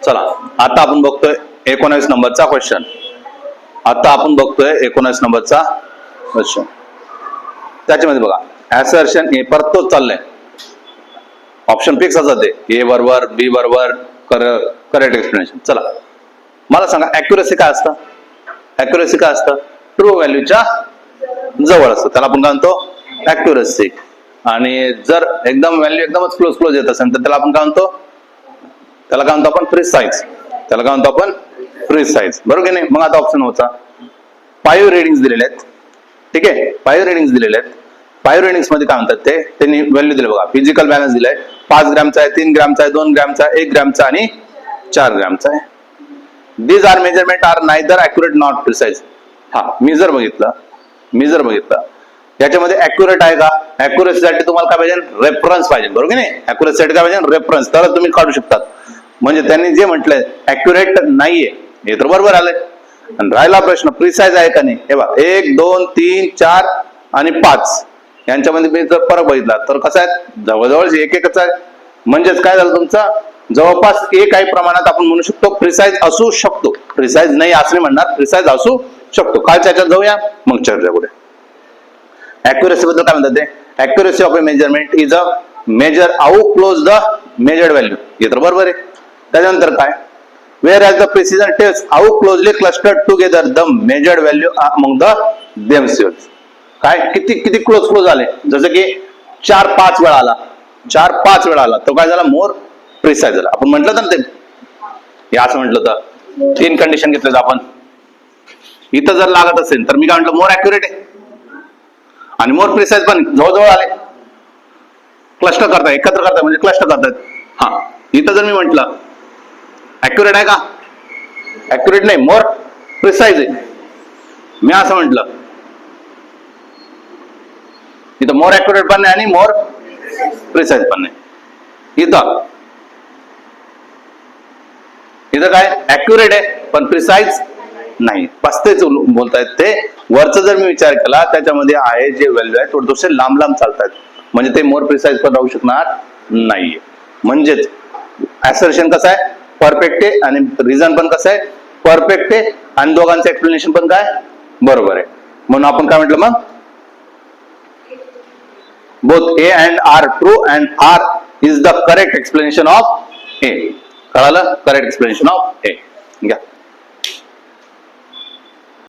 चला आता आपण बघतोय 19 नंबरचा क्वेश्चन. आता आपण बघतोय 19 नंबरचा क्वेश्चन. त्याच्यामध्ये बघा असर्शन ए परत तोच चाललाय. ऑप्शन फिक्स असतात ते ए बरोबर बी बरोबर करेक्ट एक्सप्लेनेशन. चला मला सांगा ऍक्युरेसी काय असतं. ऍक्युरेसी काय असतं ट्रू व्हॅल्यूच्या जवळ असतं त्याला आपण काय म्हणतो ऍक्युरेसी. आणि जर एकदम व्हॅल्यू एकदमच क्लोज येत असेल तर त्याला आपण काय म्हणतो आपण प्रिसाइज. त्याला काय म्हणतो आपण प्रिसाइज. बरोबर की नाही. मग आता ऑप्शन होता 5 रिडिंग्स दिलेले आहेत. ठीक आहे 5 रिडिंग्स दिलेले आहेत. 5 रिडिंग्स मध्ये काय म्हणतात ते त्यांनी व्हॅल्यू दिले बघा. फिजिकल बॅलन्स दिलाय 5 ग्रॅमचा आहे 3 ग्रॅमचा आहे 2 ग्रॅमचा आहे 1 ग्रॅमचा आणि 4 ग्रॅमचा आहे. These are measurement are neither accurate not precise. हा मी जर बघितलं याच्यामध्ये अॅक्युरेट आहे का. अॅक्युरेसीसाठी तुम्हाला काय पाहिजे रेफरन्स पाहिजे. बरोबर की नाही. अॅक्युरेसीसाठी काय पाहिजे रेफरन्स. तर तुम्ही काढू शकतात. म्हणजे त्यांनी जे म्हटलंय अॅक्युरेट नाहीये हे तर बरोबर आलंय. आणि राहिला प्रश्न प्रिसाइज आहे का नाही. हे बघा 1 2 3 4 आणि 5 यांच्यामध्ये मी जर फरक बघितला तर कसं आहे जवळजवळ एकच आहे. म्हणजेच काय झालं तुमचा जवळपास काही प्रमाणात आपण म्हणू शकतो प्रिसाइज असू शकतो. प्रिसाइज नाही असं म्हणणार प्रिसाइज असू शकतो. कालच्या याच्यात जाऊया मग चर्चा करूया. अॅक्युरेसी बद्दल काय म्हणतात ते accuracy of a measurement is a measure how close the measured value. हे तर बरोबर आहे. त्याच्यानंतर काय whereas the precision test how closely clustered together the measured value among the themselves. काय किती क्लोज आले. जसं की 4-5 वेळा आला 4-5 वेळा आला तो काय झाला मोर प्रिसाइज झाला. आपण म्हटलं तर ते हे असं म्हटलं तर 3 कंडिशन घेतलं आपण. इथं जर लागत असेल तर मी काय म्हटलं मोर अॅक्युरेट आहे आणि मोर प्रिसाइज पण जवळजवळ आले. क्लस्टर करताय एकत्र करताय म्हणजे क्लस्टर करतायत. हा इथं जर मी म्हटलं अॅक्युरेट आहे का अॅक्युरेट नाही मोर प्रिसाइज आहे. मी असं म्हटलं इथं मोर अॅक्युरेट पण नाही आणि मोर प्रिसाइज पण नाही. इथं काय अॅक्युरेट आहे पण प्रिसाइज नाही. पस्तेच बोलतायत ते. वरचा जर मी विचार केला त्याच्यामध्ये आहे जे व्हॅल्यू आहे थोडेसे लांब चालतात. म्हणजे ते मोर प्रिसाइज पण राहू शकणार नाहीये. म्हणजेच असर्शन कसं आहे परफेक्ट आहे आणि रिझन पण कसं आहे परफेक्ट आहे आणि दोघांचं एक्सप्लेनेशन पण काय बरोबर आहे. म्हणून आपण काय म्हटलं मग both A and R true and R is the correct explanation of A. कळालं करेक्ट एक्सप्लेनेशन ऑफ ए. घ्या.